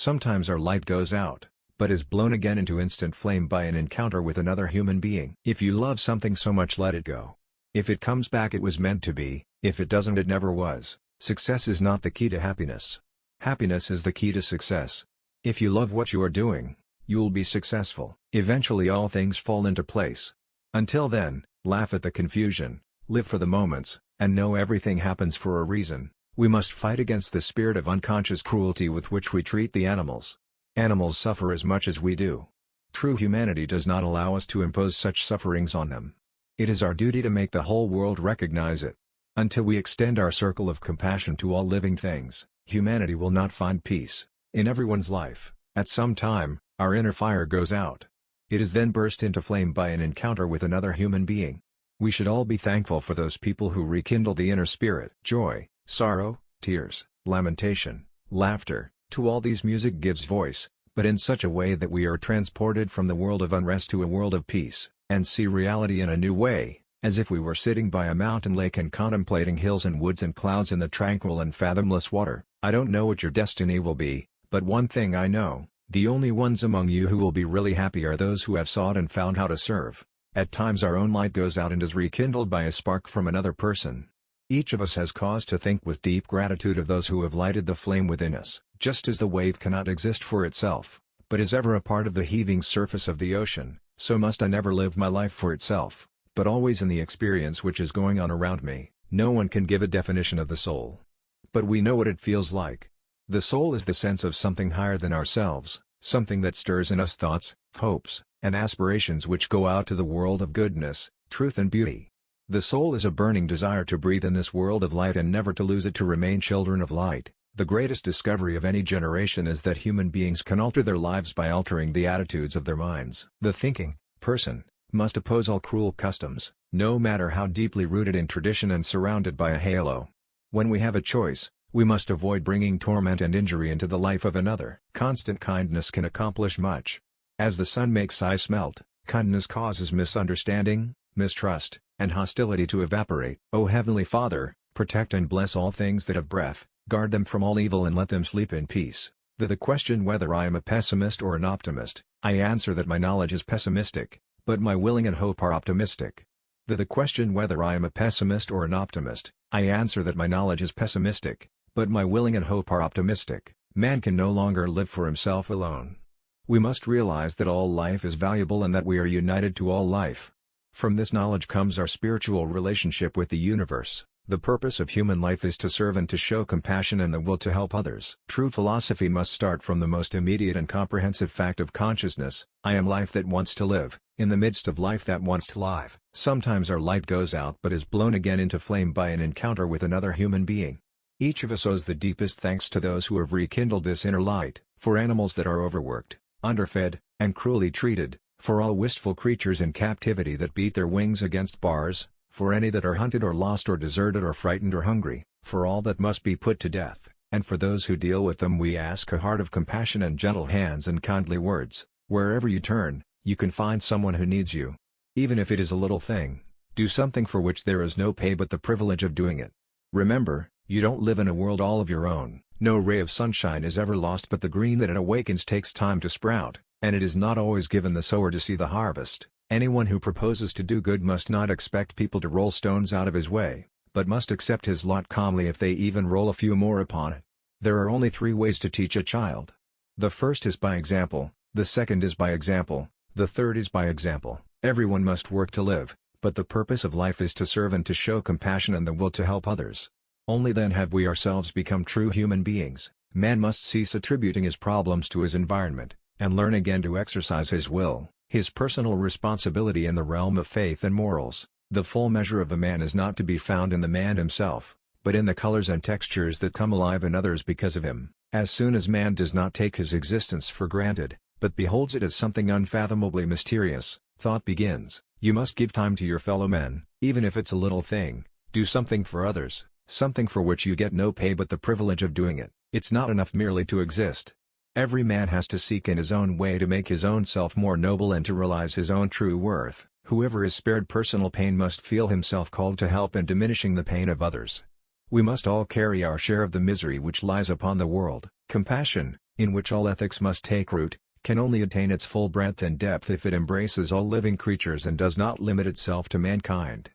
Sometimes our light goes out, but is blown again into instant flame by an encounter with another human being. If you love something so much, let it go. If it comes back, it was meant to be; if it doesn't, it never was. Success is not the key to happiness. Happiness is the key to success. If you love what you are doing, you'll be successful. Eventually all things fall into place. Until then, laugh at the confusion, live for the moments, and know everything happens for a reason. We must fight against the spirit of unconscious cruelty with which we treat the animals. Animals suffer as much as we do. True humanity does not allow us to impose such sufferings on them. It is our duty to make the whole world recognize it. Until we extend our circle of compassion to all living things, humanity will not find peace. In everyone's life, at some time, our inner fire goes out. It is then burst into flame by an encounter with another human being. We should all be thankful for those people who rekindle the inner spirit. Joy, sorrow, tears, lamentation, laughter, to all these music gives voice, but in such a way that we are transported from the world of unrest to a world of peace, and see reality in a new way, as if we were sitting by a mountain lake and contemplating hills and woods and clouds in the tranquil and fathomless water. I don't know what your destiny will be, but one thing I know: the only ones among you who will be really happy are those who have sought and found how to serve. At times our own light goes out and is rekindled by a spark from another person. Each of us has cause to think with deep gratitude of those who have lighted the flame within us. Just as the wave cannot exist for itself, but is ever a part of the heaving surface of the ocean, so must I never live my life for itself, but always in the experience which is going on around me. No one can give a definition of the soul, but we know what it feels like. The soul is the sense of something higher than ourselves, something that stirs in us thoughts, hopes, and aspirations which go out to the world of goodness, truth and beauty. The soul is a burning desire to breathe in this world of light and never to lose it, to remain children of light. The greatest discovery of any generation is that human beings can alter their lives by altering the attitudes of their minds. The thinking person must oppose all cruel customs, no matter how deeply rooted in tradition and surrounded by a halo. When we have a choice, we must avoid bringing torment and injury into the life of another. Constant kindness can accomplish much. As the sun makes ice melt, kindness causes misunderstanding, mistrust, and hostility to evaporate. O Heavenly Father, protect and bless all things that have breath, guard them from all evil and let them sleep in peace. The question whether I am a pessimist or an optimist, I answer that my knowledge is pessimistic, but my willing and hope are optimistic. The question whether I am a pessimist or an optimist, I answer that my knowledge is pessimistic, but my willing and hope are optimistic. Man can no longer live for himself alone. We must realize that all life is valuable and that we are united to all life. From this knowledge comes our spiritual relationship with the universe. The purpose of human life is to serve and to show compassion and the will to help others. True philosophy must start from the most immediate and comprehensive fact of consciousness: I am life that wants to live, in the midst of life that wants to live. Sometimes our light goes out but is blown again into flame by an encounter with another human being. Each of us owes the deepest thanks to those who have rekindled this inner light, for animals that are overworked, underfed, and cruelly treated, for all wistful creatures in captivity that beat their wings against bars, for any that are hunted or lost or deserted or frightened or hungry, for all that must be put to death, and for those who deal with them we ask a heart of compassion and gentle hands and kindly words. Wherever you turn, you can find someone who needs you. Even if it is a little thing, do something for which there is no pay but the privilege of doing it. Remember, you don't live in a world all of your own. No ray of sunshine is ever lost, but the green that it awakens takes time to sprout, and it is not always given the sower to see the harvest. Anyone who proposes to do good must not expect people to roll stones out of his way, but must accept his lot calmly if they even roll a few more upon it. There are only 3 ways to teach a child. The first is by example, the second is by example, the third is by example. Everyone must work to live, but the purpose of life is to serve and to show compassion and the will to help others. Only then have we ourselves become true human beings. Man must cease attributing his problems to his environment, and learn again to exercise his will, his personal responsibility in the realm of faith and morals. The full measure of a man is not to be found in the man himself, but in the colors and textures that come alive in others because of him. As soon as man does not take his existence for granted, but beholds it as something unfathomably mysterious, thought begins. You must give time to your fellow men, even if it's a little thing. Do something for others, something for which you get no pay but the privilege of doing it. It's not enough merely to exist. Every man has to seek in his own way to make his own self more noble and to realize his own true worth. Whoever is spared personal pain must feel himself called to help in diminishing the pain of others. We must all carry our share of the misery which lies upon the world. Compassion, in which all ethics must take root, can only attain its full breadth and depth if it embraces all living creatures and does not limit itself to mankind.